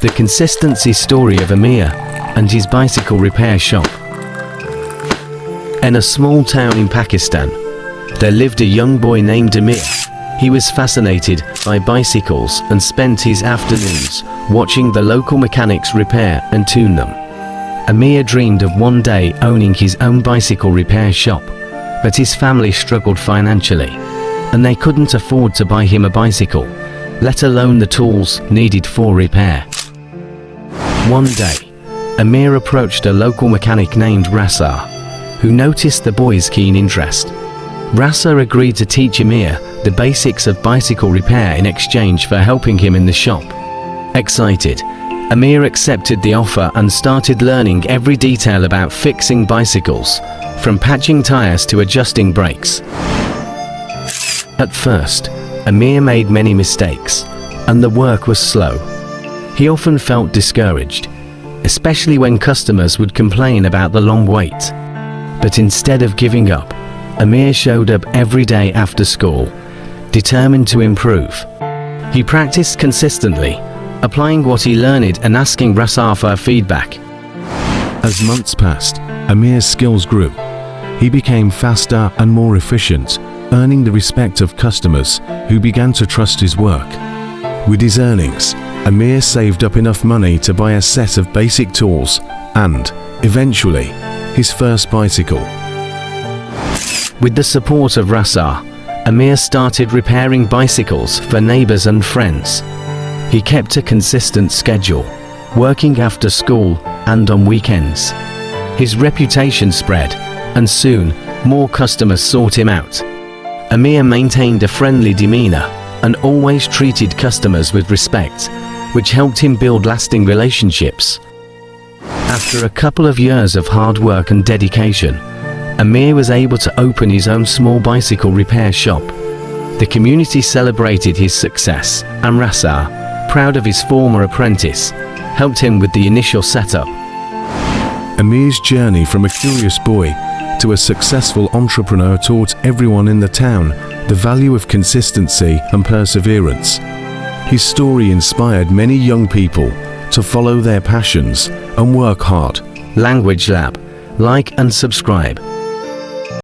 The consistency story of Amir and his bicycle repair shop. In a small town in Pakistan, there lived a young boy named Amir. He was fascinated by bicycles and spent his afternoons watching the local mechanics repair and tune them. Amir dreamed of one day owning his own bicycle repair shop, but his family struggled financially, and they couldn't afford to buy him a bicycle, let alone the tools needed for repair. One day, Amir approached a local mechanic named Rasa, who noticed the boy's keen interest. Rasa agreed to teach Amir the basics of bicycle repair in exchange for helping him in the shop. Excited, Amir accepted the offer and started learning every detail about fixing bicycles, from patching tires to adjusting brakes. At first, Amir made many mistakes, and the work was slow. He often felt discouraged, especially when customers would complain about the long wait. But instead of giving up, Amir showed up every day after school, determined to improve. He practiced consistently, applying what he learned and asking Rasa for feedback. As months passed, Amir's skills grew. He became faster and more efficient, earning the respect of customers who began to trust his work. With his earnings, Amir saved up enough money to buy a set of basic tools and, eventually, his first bicycle. With the support of Rasa, Amir started repairing bicycles for neighbors and friends. He kept a consistent schedule, working after school and on weekends. His reputation spread, and soon, more customers sought him out. Amir maintained a friendly demeanor and always treated customers with respect, which helped him build lasting relationships. After a couple of years of hard work and dedication, Amir was able to open his own small bicycle repair shop. The community celebrated his success, and Rasa, proud of his former apprentice, helped him with the initial setup. Amir's journey from a curious boy to a successful entrepreneur taught everyone in the town the value of consistency and perseverance. His story inspired many young people to follow their passions and work hard. Language Lab. Like and subscribe.